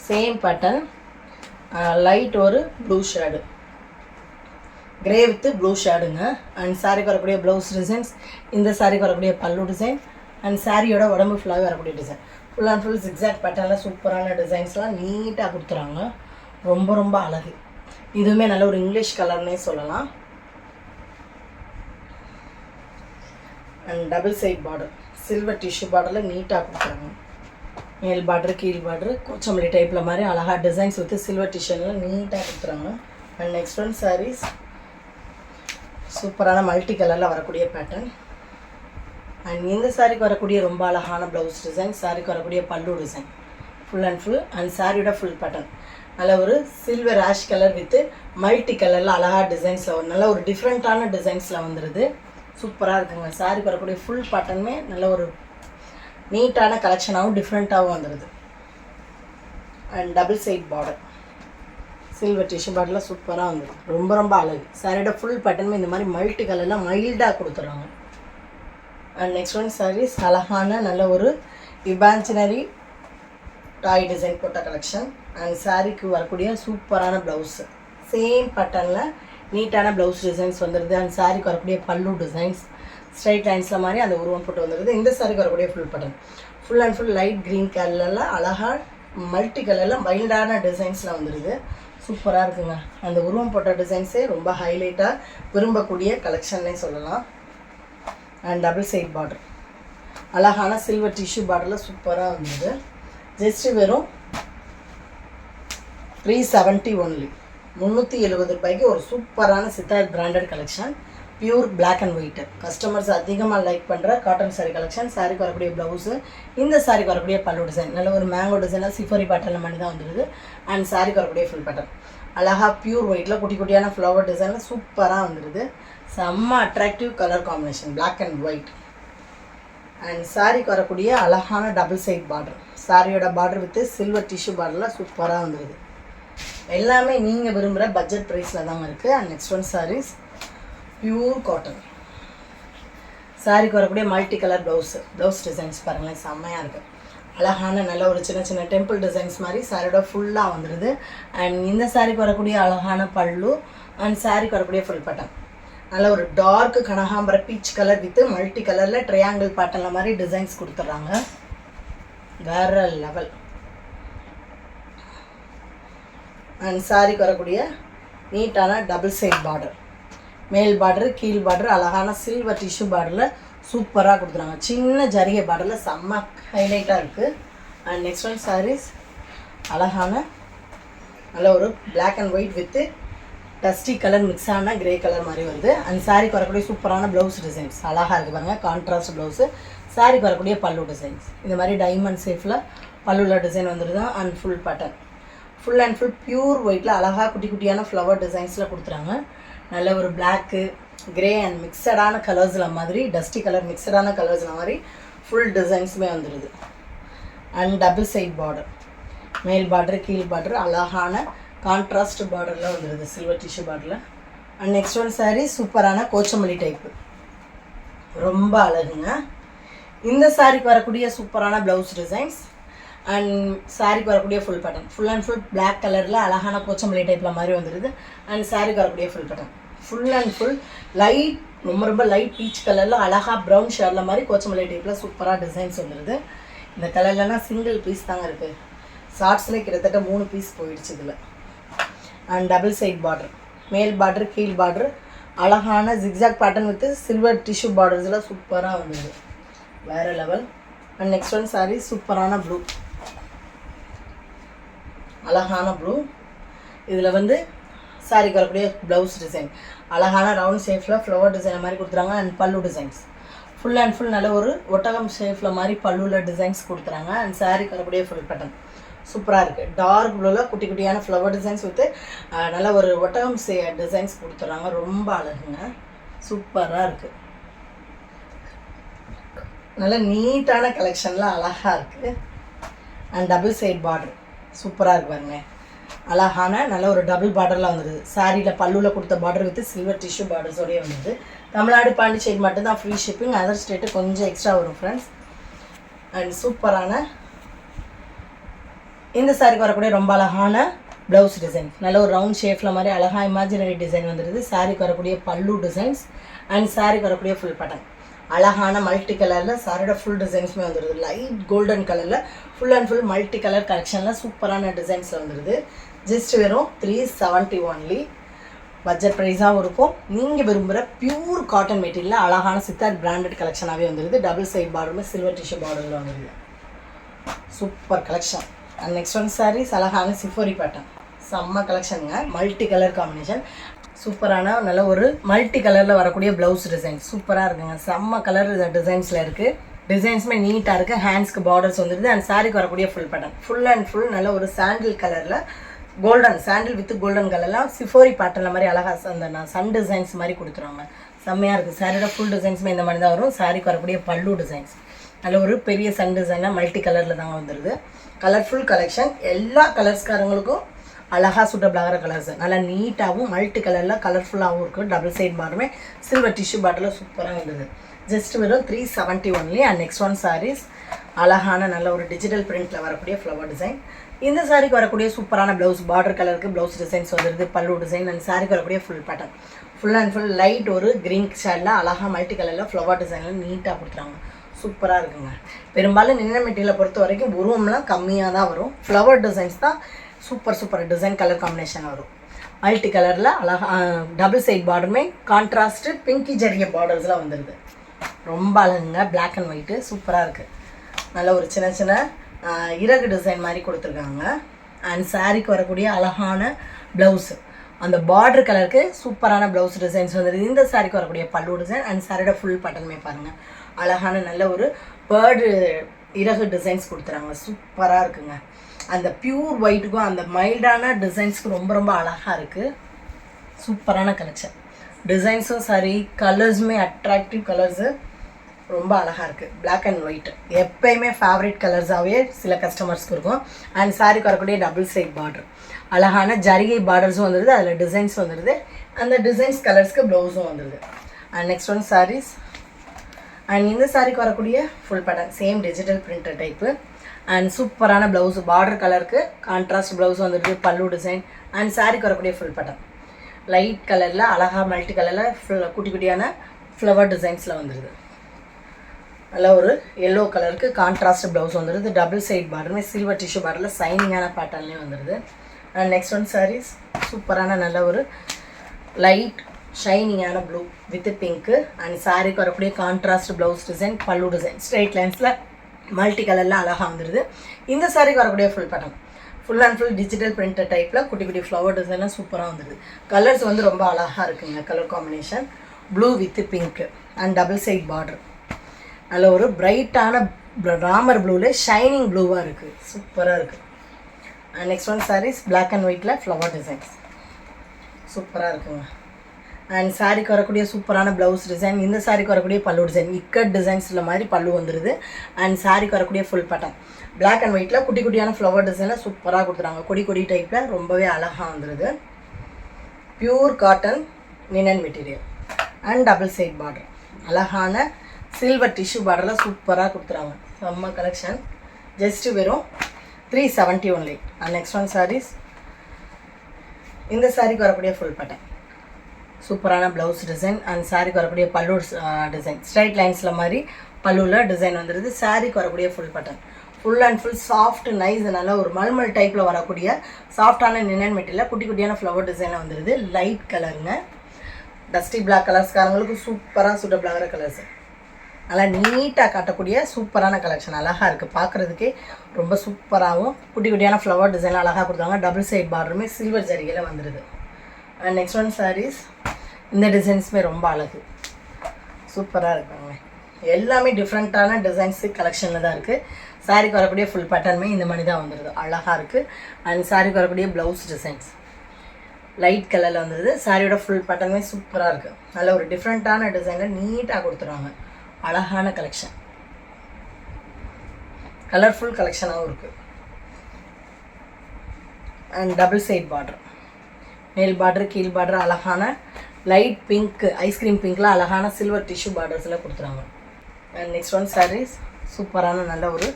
சேம் பேட்டர்ன் லைட் ஒரு blue shade grey with blue ஷேடுங்க. அண்ட் சாரிக்கு வரக்கூடிய ப்ளவுஸ் டிசைன்ஸ், இந்த சாரிக்கு வரக்கூடிய பல்லு டிசைன், அண்ட் சாரியோட உடம்பு ஃபுல்லாகவே வரக்கூடிய design. Full and full zigzag பேட்டர்னில் சூப்பரான டிசைன்ஸ்லாம் நீட்டாக கொடுத்துறாங்க. ரொம்ப ரொம்ப அழகு. இதுவுமே நல்ல ஒரு இங்கிலீஷ் கலர்னே சொல்லலாம். And double side border, silver tissue பார்டரில் நீட்டாக கொடுத்துறாங்க. மேல் பார்டரு கீழ் பார்டரு கோச்சம்பள்ளி டைப்பில் மாதிரி அழகாக டிசைன்ஸ் வித்து சில்வர் டிஷ்யூனில் நீட்டாக கொடுத்துறாங்க. அண்ட் நெக்ஸ்ட் ஒன் சாரீஸ் சூப்பரான மல்டி கலரில் வரக்கூடிய பேட்டர்ன். அண்ட் இந்த சாரிக்கு வரக்கூடிய ரொம்ப அழகான ப்ளவுஸ் டிசைன், சாரிக்கு வரக்கூடிய பல்லு design full and full. And சாரியோட ஃபுல் பேட்டர்ன் நல்ல ஒரு silver ash colour with multi கலரில் அழகாக டிசைன்ஸில் ஒரு நல்ல ஒரு டிஃப்ரெண்ட்டான டிசைன்ஸில் வந்துடுது. சூப்பராக இருக்குங்க. சாரிக்கு வரக்கூடிய ஃபுல் பேட்டர்னுமே நல்ல ஒரு நீட்டான கலெக்ஷனாகவும் டிஃப்ரெண்ட்டாகவும் வந்துடுது. And double side border silver tissue பார்டரில் சூப்பராக வந்துடும். ரொம்ப ரொம்ப அழகு. சாரியோட ஃபுல் பேட்டர்னுமே இந்த மாதிரி மல்டி கலர்லாம் மைல்டாக கொடுத்துட்றாங்க. அண்ட் நெக்ஸ்ட் ஒன் சாரீஸ் அழகான நல்ல ஒரு இமேஜினரி டாய் டிசைன் போட்ட கலெக்ஷன். அண்ட் சாரிக்கு வரக்கூடிய சூப்பரான ப்ளவுஸு சேம் பேட்டர்னில் நீட்டான ப்ளவுஸ் டிசைன்ஸ் வந்துடுது. அண்ட் சாரிக்கு வரக்கூடிய பல்லு டிசைன்ஸ் ஸ்ட்ரைட் லைன்ஸில் மாதிரி அந்த உருவம் போட்டு வந்துடுது. இந்த சாரிக்கு வரக்கூடிய full pattern full and full light green கலரில் அழகாக மல்டி கலரில் மைல்டான டிசைன்ஸில் வந்துடுது. சூப்பராக இருக்குங்க. அந்த உருவம் போட்ட டிசைன்ஸே ரொம்ப ஹைலைட்டாக விரும்பக்கூடிய கலெக்ஷன்னே சொல்லலாம். அண்ட் டபுள் சைட் பார்டர் அழகான சில்வர் டிஷ்யூ பார்டரில் சூப்பராக வந்தது. ஜஸ்ட்டு வெறும் 370 ஒன்லி, 370 ரூபாய்க்கு ஒரு சூப்பரான Siddharth branded collection. Pure black and white customers அதிகமாக லைக் பண்ணுற காட்டன் சாரீ கலெக்ஷன். சாரிக்கு வரக்கூடிய ப்ளவுஸு, இந்த சாரிக்கு வரக்கூடிய பல்லு டிசைன் நல்ல ஒரு மேங்கோ டிசைனாக சிஃபரி பேட்டர்னில் மாதிரி தான் வந்துடுது. அண்ட் சாரிக்கு வரக்கூடிய ஃபுல் பேட்டர்ன் அழகாக பியூர் ஒயிட்டில் குட்டி குட்டியான ஃப்ளவர் டிசைனில் சூப்பராக வந்துடுது. செம்ம attractive colour combination black and white. And சாரிக்கு வரக்கூடிய அழகான டபுள் சைட் பார்டர், சாரியோட பார்டர் வித்து சில்வர் டிஷ்யூ பார்டரில் சூப்பராக வந்துடுது. எல்லாமே நீங்கள் விரும்புகிற பட்ஜெட் ப்ரைஸில் தாங்க இருக்குது. And next one sarees pure cotton. சாரிக்கு வரக்கூடிய மல்டி கலர் ப்ளவுஸ் டிசைன்ஸ் பாருங்களேன், செம்மையாக இருக்குது. அழகான நல்ல ஒரு சின்ன சின்ன டெம்பிள் டிசைன்ஸ் மாதிரி சாரியோட ஃபுல்லாக வந்துடுது. அண்ட் இந்த சாரிக்கு வரக்கூடிய அழகான பல்லு அண்ட் சாரிக்கு வரக்கூடிய ஃபுல் பேட்டர்ன் நல்ல ஒரு டார்க் கனகாம்பர பீச் கலர் வித்து மல்டி கலரில் ட்ரையாங்கிள் பேட்டர்னில் மாதிரி டிசைன்ஸ் கொடுத்துட்றாங்க. வேற லெவல். அண்ட் சாரிக்கு வரக்கூடிய நீட்டான டபுள் சைட் பார்டர், மேல் பார்டரு கீழ் பார்டர் அழகான சில்வர் டிஷ்யூ பார்டரில் சூப்பராக கொடுத்துறாங்க. சின்ன ஜரிகை பார்டரில் செம்ம ஹைலைட்டாக இருக்குது. அண்ட் நெக்ஸ்ட் ஒன் சாரீஸ் அழகான நல்ல ஒரு black and white with dusty colour mix ஆன கிரே கலர் மாதிரி வருது. அண்ட் சாரிக்கு வரக்கூடிய சூப்பரான ப்ளவுஸ் டிசைன்ஸ் அழகாக இருக்குது பாருங்கள், கான்ட்ராஸ்ட் ப்ளவுஸு. சாரிக்கு வரக்கூடிய பல்லு டிசைன்ஸ் இந்த மாதிரி டைமண்ட் ஷேப்பில் பல்லுவில் டிசைன் வந்துடுது. And full pattern full and full pure ஒயிட்டில் அழகாக குட்டி குட்டியான ஃப்ளவர் டிசைன்ஸில் கொடுத்துறாங்க. நல்ல ஒரு பிளாக்கு கிரே அண்ட் மிக்சடான கலர்ஸில் மாதிரி டஸ்டி கலர் மிக்சடான கலர்ஸில் மாதிரி ஃபுல் டிசைன்ஸுமே வந்துடுது. அண்ட் டபுள் சைட் பார்டர், மேல் பார்டரு கீழ் பார்டரு அழகான கான்ட்ராஸ்ட் பார்டரில் வந்துடுது சில்வர் டிஷ்யூ பார்டரில். அண்ட் நெக்ஸ்ட் ஒன் சாரீ சூப்பரான கோச்சமல்லி டைப்பு, ரொம்ப அழகுங்க. இந்த சாரிக்கு வரக்கூடிய சூப்பரான ப்ளவுஸ் டிசைன்ஸ் அண்ட் சாரிக்கு வரக்கூடிய full pattern full and full black கலரில் அழகான கோச்சமல்லி டைப்பில் மாதிரி வந்துடுது. அண்ட் சாரிக்கு வரக்கூடிய full pattern full and full light ரொம்ப ரொம்ப லைட் பீச் கலரில் அழகாக ப்ரௌன் ஷேடில் மாதிரி கோச்சமல்லி டைப்பில் சூப்பராக டிசைன்ஸ் வந்துடுது. இந்த கலர்லலாம் சிங்கிள் பீஸ் தாங்க இருக்குது. ஷார்ட்ஸ்லேயே கிட்டத்தட்ட 3 பீஸ் போயிடுச்சு இதில். அண்ட் டபுள் சைட் பார்டர், மேல் பார்டர் கீழ் பார்டர் அழகான zigzag pattern with silver tissue பார்டர்ஸில் சூப்பராக வந்துடுது. வேறு level. And next one sari சூப்பரான ப்ளூ, அழகான ப்ளூ. இதில் வந்து சாரிக்கு வரக்கூடிய ப்ளவுஸ் டிசைன் அழகான ரவுண்ட் ஷேப்பில் ஃப்ளவர் டிசைன் மாதிரி கொடுத்துறாங்க. அண்ட் பல்லு டிசைன்ஸ் ஃபுல் அண்ட் ஃபுல் நல்ல ஒரு ஒட்டகம் ஷேப்பில் மாதிரி பல்லுவில் டிசைன்ஸ் கொடுத்துறாங்க. அண்ட் சாரிக்கு வரக்கூடிய ஃபுல் பேட்டர்ன் சூப்பராக இருக்குது. டார்க் ப்ளூவில் குட்டி குட்டியான ஃப்ளவர் டிசைன்ஸ் வித்து நல்ல ஒரு ஒட்டகம் டிசைன்ஸ் கொடுத்துட்றாங்க. ரொம்ப அழகுங்க, சூப்பராக இருக்குது. நல்ல நீட்டான கலெக்ஷன்லாம் அழகாக இருக்குது. அண்ட் டபுள் சைட் பார்டர் சூப்பராக இருக்கு பாருங்க, அழகான நல்ல ஒரு டபுள் பார்டரில் வந்துடுது. சாரியில் பல்லுவில் கொடுத்த பார்டர் வித்து சில்வர் டிஷ்யூ பார்டர்ஸோடய வந்துடுது. தமிழ்நாடு பாண்டிச்சேரி மட்டும்தான் ஃப்ரீ ஷிப்பிங், அதர் ஸ்டேட்டு கொஞ்சம் எக்ஸ்ட்ரா வரும் ஃப்ரெண்ட்ஸ். அண்ட் சூப்பரான இந்த சாரிக்கு வரக்கூடிய ரொம்ப அழகான ப்ளவுஸ் டிசைன் நல்ல ஒரு ரவுண்ட் ஷேப்பில் மாதிரி அழகாக இமேஜினரி டிசைன் வந்துடுது. சாரிக்கு வரக்கூடிய பல்லு டிசைன்ஸ் அண்ட் சாரிக்கு வரக்கூடிய ஃபுல் பட்டன் அழகான மல்டி கலரில் சாரியோட ஃபுல் டிசைன்ஸுமே வந்துடுது. லைட் கோல்டன் கலரில் full and full multi colour கலெக்ஷனில் சூப்பரான டிசைன்ஸில் வந்துடுது. ஜஸ்ட் வெறும் 370 ஒன்லி. பட்ஜெட் ப்ரைஸாகவும் இருக்கும். நீங்கள் விரும்புகிற பியூர் காட்டன் மெட்டீரியலில் அழகான சித்தார்த் பிராண்டட் கலெக்ஷனாகவே வந்துடுது. டபுள் சைட் பார்டருமே சில்வர் டிஷ்யூ பார்டரில் வந்துடுது. Super collection. And next one sarees அழகான சிஃபோரி பேட்டர்ன் செம்ம கலெக்ஷனுங்க. மல்டி கலர் காம்பினேஷன் சூப்பரான நல்ல ஒரு மல்டி கலரில் வரக்கூடிய ப்ளவுஸ் டிசைன் சூப்பராக இருக்குங்க. செம்ம கலர் டிசைன்ஸில் இருக்குது. டிசைன்ஸுமே நீட்டாக இருக்குது. ஹேண்ட்ஸ்க்கு பார்டர்ஸ் வந்துடுது. அண்ட் சாரிக்கு வரக்கூடிய full pattern full and full நல்ல ஒரு சாண்டில் கலரில் கோல்டன் சாண்டில் வித் கோல்டன் கலர்லாம் சிஃபோரி பேட்டர்னில் மாதிரி அழகாக அந்த சன் டிசைன்ஸ் மாதிரி கொடுத்துருவாங்க. செம்மையாக இருக்குது. சாரியோட ஃபுல் டிசைன்ஸுமே இந்த மாதிரி தான் வரும். சாரிக்கு வரக்கூடிய பல்லு டிசைன்ஸ் நல்ல ஒரு பெரிய சன் டிசைனாக மல்டி கலரில் தாங்க வந்துடுது. Colourful collection. எல்லா கலர்ஸ்காரங்களுக்கும் அழகாக சூட்டபிள் ஆகிற கலர்ஸ் நல்லா நீட்டாகவும் மல்டி கலரில் கலர்ஃபுல்லாகவும் இருக்கும். டபுள் சைட் பார்டருமே சில்வர் டிஷ்யூ பார்டரில் சூப்பராக இருந்தது. ஜஸ்ட் வெறும் 370 only. And next one sarees அழகான நல்ல ஒரு டிஜிட்டல் பிரிண்டில் வரக்கூடிய ஃப்ளவர் டிசைன். இந்த சாரிக்கு வரக்கூடிய சூப்பரான ப்ளவுஸ் பார்டர் கலருக்கு ப்ளவுஸ் டிசைன்ஸ் வந்துடுது. பல்லு டிசைன் அண்ட் சாரிக்கு வரக்கூடிய full pattern full and full light ஒரு க்ரீன் ஷேடில் அழகாக மல்டி கலரில் ஃப்ளவர் டிசைனில் நீட்டாக கொடுத்துறாங்க. சூப்பராக இருக்குங்க. பெரும்பாலும் நின்ன மெட்டீரியலை பொறுத்த வரைக்கும் உருவம்லாம் கம்மியாக தான் வரும். ஃப்ளவர் டிசைன்ஸ் தான் சூப்பர் டிசைன் கலர் காம்பினேஷன் வரும். மல்டி கலரில் அழகாக டபுள் சைட் பார்டருமே கான்ட்ராஸ்ட்டு பிங்கி ஜரிய பார்டர்ஸ்லாம் வந்துடுது. ரொம்ப அழகுங்க. பிளாக் அண்ட் ஒயிட்டு சூப்பராக இருக்குது. நல்ல ஒரு சின்ன சின்ன இறகு டிசைன் மாதிரி கொடுத்துருக்காங்க. அண்ட் சாரிக்கு வரக்கூடிய அழகான ப்ளவுஸு அந்த பார்டர் கலருக்கு சூப்பரான ப்ளவுஸ் டிசைன்ஸ் வந்துடுது. இந்த சாரிக்கு வரக்கூடிய பல்லு டிசைன் அண்ட் சாரியோட ஃபுல் பட்டனுமே பாருங்கள் அழகான நல்ல ஒரு பேர்டு இறகு டிசைன்ஸ் கொடுத்துறாங்க. சூப்பராக இருக்குங்க. அந்த பியூர் ஒயிட்டுக்கும் அந்த மைல்டான டிசைன்ஸுக்கு ரொம்ப ரொம்ப அழகாக இருக்குது. சூப்பரான கலெக்ஷன். டிசைன்ஸும் சரி கலர்ஸுமே அட்ராக்டிவ் கலர்ஸு ரொம்ப அழகாக இருக்குது. பிளாக் அண்ட் ஒயிட் எப்போயுமே ஃபேவரட் கலர்ஸாகவே சில கஸ்டமர்ஸ்க்கு இருக்கும். அண்ட் சாரிக்கு வரக்கூடிய டபுள் சைட் பார்டர் அழகான ஜரிகை பார்டர்ஸும் வந்துடுது. அதில் டிசைன்ஸ் வந்துடுது. அந்த டிசைன்ஸ் கலர்ஸ்க்கு ப்ளவுஸும் வந்துடுது. And next one sarees and இந்த சாரிக்கு வரக்கூடிய full pattern same digital printer type and சூப்பரான ப்ளவுஸ் பார்டர் கலருக்கு கான்ட்ராஸ்ட் ப்ளவுஸ் வந்துடுது. பல்லு டிசைன் அண்ட் சாரிக்கு வரக்கூடிய ஃபுல் பேட்டர்ன் லைட் கலரில் அழகாக மல்டி கலரில் குட்டி குட்டியான ஃப்ளவர் டிசைன்ஸில் வந்துடுது. நல்ல ஒரு எல்லோ கலருக்கு கான்ட்ராஸ்ட் ப்ளவுஸ் வந்துடுது. டபுள் சைட் பார்டருமே சில்வர் டிஷ்யூ பார்டரில் சைனிங்கான பேட்டர்ன்லேயும் வந்துடுது. அண்ட் நெக்ஸ்ட் ஒன் சாரீஸ் சூப்பரான நல்ல ஒரு லைட் ஷைனிங்கான ப்ளூ வித் பிங்க்கு அண்ட் சாரிக்கு வரக்கூடிய contrast blouse design pallu design straight லைன்ஸில் மல்டி கலரில் அழகாக வந்துடுது. இந்த சாரிக்கு வரக்கூடிய full pattern full and full digital printer டைப்பில் குட்டி குட்டி ஃப்ளவர் டிசைன்லாம் சூப்பராக வந்துடுது. கலர்ஸ் வந்து ரொம்ப அழகாக இருக்குங்க. Colour combination blue with pink and double side border நல்ல ஒரு பிரைட்டான ராமர் ப்ளூவில் ஷைனிங் ப்ளூவாக இருக்குது. சூப்பராக இருக்குது. And next one sarees black and ஒயிட்டில் ஃப்ளவர் டிசைன்ஸ் சூப்பராக இருக்குங்க. அண்ட் சாரிக்கு வரக்கூடிய சூப்பரான ப்ளவுஸ் டிசைன். இந்த சாரிக்கு வரக்கூடிய பல்லு டிசைன் இக்கட் டிசைன்ஸில் மாதிரி பல்லு வந்துடுது. அண்ட் சாரிக்கு வரக்கூடிய ஃபுல் பேட்டர்ன் பிளாக் அண்ட் ஒயிட்டில் குட்டி குட்டியான ஃப்ளவர் டிசைனில் சூப்பராக கொடுத்துறாங்க. கொடி கொடி டைப்பில் ரொம்பவே அழகாக வந்துடுது. Pure cotton linen material and double side border அழகான சில்வர் டிஷ்யூ பார்டரில் சூப்பராக கொடுத்துறாங்க. செம்ம கலெக்ஷன். ஜஸ்ட்டு வெறும் 370 only. And next one sarees இந்த சாரிக்கு வரக்கூடிய ஃபுல் பேட்டர்ன் சூப்பரான ப்ளவுஸ் டிசைன் அண்ட் சாரிக்கு வரக்கூடிய பல்லு டிசைன் ஸ்ட்ரைட் லைன்ஸில் மாதிரி பல்லுவில் டிசைன் வந்துடுது. சாரிக்கு வரக்கூடிய full pattern full and full soft nice நல்லா ஒரு மல்மல் டைப்பில் வரக்கூடிய சாஃப்டான நினன் மெட்டீரியல் குட்டி குட்டியான ஃப்ளவர் டிசைனில் வந்துடுது. லைட் கலருங்க. டஸ்டி பிளாக் கலர்ஸ்காரங்களுக்கு சூப்பராக சூட்டபிள் ஆகிற கலர்ஸ் நல்லா நீட்டாக காட்டக்கூடிய சூப்பரான கலெக்ஷன். அழகாக இருக்குது. பார்க்குறதுக்கே ரொம்ப சூப்பராகவும் குட்டி குட்டியான ஃப்ளவர் டிசைன் அழகாக கொடுத்தாங்க. டபுள் சைட் பார்டருமே சில்வர் ஜரிகையில் வந்துடுது. அண்ட் நெக்ஸ்ட் ஒன் சாரீஸ் இந்த டிசைன்ஸுமே ரொம்ப அழகு சூப்பராக இருக்காங்க. எல்லாமே டிஃப்ரெண்ட்டான டிசைன்ஸு கலெக்ஷனில் தான் இருக்குது. சாரிக்கு வரக்கூடிய ஃபுல் பேட்டர்னுமே இந்த மாதிரி தான் வந்துடுது. அழகாக இருக்குது. அண்ட் சாரிக்கு வரக்கூடிய ப்ளவுஸ் டிசைன்ஸ் லைட் கலரில் வந்துடுது. சாரியோட ஃபுல் பேட்டர்னுமே சூப்பராக இருக்குது. நல்ல ஒரு டிஃப்ரெண்ட்டான டிசைனில் நீட்டாக கொடுத்துருவாங்க. அழகான கலெக்ஷன். கலர்ஃபுல் கலெக்ஷனாகவும் இருக்குது. அண்ட் டபுள் சைட் பார்டர் மேல் பார்டர் கீழ் பார்டர் அழகான லைட் பிங்க் ஐஸ்கிரீம் பிங்க்கில் அழகான சில்வர் டிஷ்யூ பார்டர்ஸில் கொடுத்துறாங்க. அண்ட் நெக்ஸ்ட் ஒன் சாரீஸ் சூப்பரான நல்ல ஒரு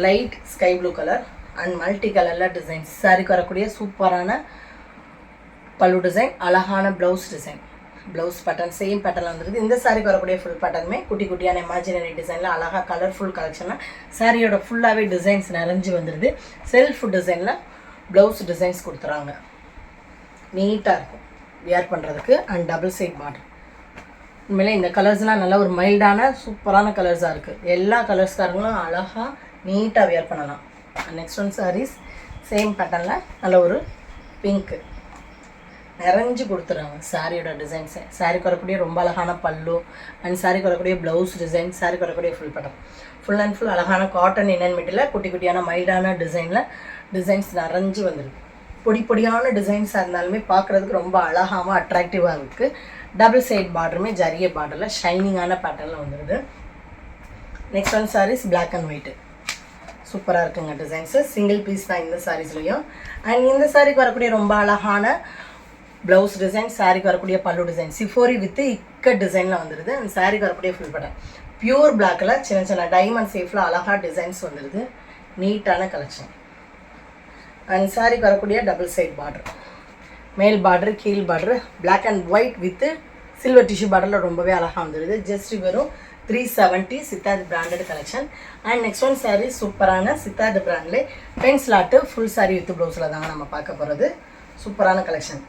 light sky blue colour and multi கலரில் டிசைன்ஸ். சாரிக்கு வரக்கூடிய சூப்பரான பல்லு டிசைன், அழகான blouse design, blouse pattern same பேட்டர்னில் வந்துருது. இந்த சாரிக்கு வரக்கூடிய ஃபுல் பேட்டர்னுமே குட்டி குட்டியான இமேஜினரி டிசைனில் அழகாக கலர்ஃபுல் கலெக்ஷனில் சாரியோட ஃபுல்லாகவே டிசைன்ஸ் நிறைஞ்சு வந்துடுது. செல்ஃப் டிசைனில் ப்ளவுஸ் டிசைன்ஸ் கொடுத்துறாங்க. நீட்டாக இருக்கும் வியர் பண்ணுறதுக்கு. And double side border. உண்மையிலே இந்த கலர்ஸ்லாம் நல்ல ஒரு மைல்டான சூப்பரான கலர்ஸாக இருக்குது. எல்லா கலர்ஸ்காரங்களும் அழகாக நீட்டாக வியர் பண்ணலாம். நெக்ஸ்ட் ஒன் சாரீஸ் சேம் பேட்டர்னில் நல்ல ஒரு பிங்க்கு நிறைஞ்சு கொடுத்துறாங்க சாரியோட டிசைன்ஸை. சாரிக்கு வரக்கூடிய ரொம்ப அழகான பல்லு அண்ட் சாரிக்கு வரக்கூடிய ப்ளவுஸ் டிசைன், சாரிக்கு வரக்கூடிய full pattern full and full அழகான காட்டன் இன்னன் மெட்டீரியல் குட்டி குட்டியான மைல்டான டிசைனில் டிசைன்ஸ் நிறைஞ்சு வந்துருக்கு. பொடி பொடியான டிசைன்ஸாக இருந்தாலுமே பார்க்குறதுக்கு ரொம்ப அழகாகவும் அட்ராக்டிவாக இருக்குது. டபுள் சைட் பார்டருமே ஜரிய பார்டரில் ஷைனிங்கான பேட்டர்னில் வந்துடுது. Next one sarees black and white சூப்பராக இருக்குங்க டிசைன்ஸு. சிங்கிள் பீஸ் தான் இந்த சாரீஸ்லையும். அண்ட் இந்த சாரிக்கு வரக்கூடிய ரொம்ப அழகான ப்ளவுஸ் டிசைன், சாரிக்கு வரக்கூடிய பல்லு டிசைன் சிஃபோரி வித் இக்கட் டிசைனில் வந்துடுது. அண்ட் சாரிக்கு வரக்கூடிய ஃபுல் பேட்டர்ன் பியூர் பிளாக்கில் சின்ன சின்ன டைமண்ட் சேஃபில் அழகாக டிசைன்ஸ் வந்துடுது. நீட்டான கலெக்ஷன். அண்ட் சாரிக்கு வரக்கூடிய டபுள் சைட் பார்டர், மேல் பார்டர் கீழ் border black and white with silver tissue பார்டரில் ரொம்பவே அழகாக வந்துடுது. ஜஸ்ட் வெறும் 370 Siddharth branded collection. And next one sari சூப்பரான சித்தார்த் பிராண்ட்லே pen slot full sari with ப்ளவுஸில் தாங்க நம்ம பார்க்க போகிறது. சூப்பரான கலெக்ஷன்.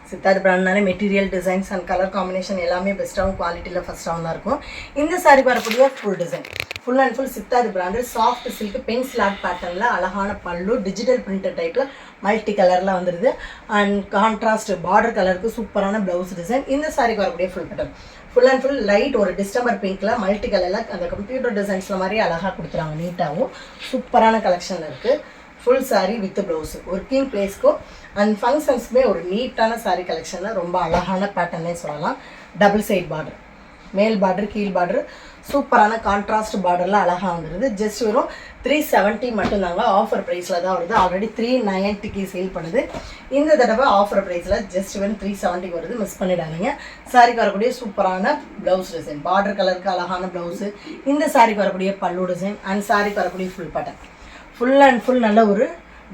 சித்தார்த் பிராண்ட்னாலே material designs and colour combination எல்லாமே பெஸ்ட்டாகவும் குவாலிட்டியில் ஃபஸ்ட்டாகவும் தான் இருக்கும். இந்த சாரிக்கு வரக்கூடிய full design full and full Siddharth brand soft silk pen slot பேட்டர்னில் அழகான பல்லு டிஜிட்டல் பிரிண்டட் டைப்பில் மல்டி கலரில் வந்துடுது. அண்ட் கான்ட்ராஸ்ட் பார்டர் கலருக்கு சூப்பரான ப்ளவுஸ் டிசைன். இந்த சாரிக்கு வரக்கூடிய full pattern full and full light ஒரு டிஸ்டம்பர் பிங்க்கில் மல்டி கலரில் அந்த கம்ப்யூட்டர் டிசைன்ஸில் மாதிரி அழகாக கொடுத்துறாங்க. நீட்டாகவும் சூப்பரான கலெக்ஷனில் இருக்குது. Full sari with blouse working பிளேஸ்க்கும் அண்ட் ஃபங்க்ஷன்ஸுமே ஒரு நீட்டான சாரீ கலெக்ஷனில் ரொம்ப அழகான பேட்டர்னே சொல்லலாம். டபுள் சைட் பார்டர், மேல் பார்டர் கீழ் பார்டர் சூப்பரான கான்ட்ராஸ்ட் பார்டரில் அழகாக வந்துடுது. ஜஸ்ட் வெறும் 370 மட்டும்தாங்க. ஆஃபர் ப்ரைஸில் தான் வருது. ஆல்ரெடி 390க்கு சேல் பண்ணுது. இந்த தடவை ஆஃபர் ப்ரைஸில் ஜஸ்ட் வெறும் 370 வருது. மிஸ் பண்ணிடாதீங்க. சாரிக்கு வரக்கூடிய சூப்பரான ப்ளவுஸ் டிசைன், பார்டர் கலருக்கு அழகான ப்ளவுஸு, இந்த சாரிக்கு வரக்கூடிய பல்லு டிசைன் அண்ட் சாரிக்கு வரக்கூடிய full pattern full and full நல்ல ஒரு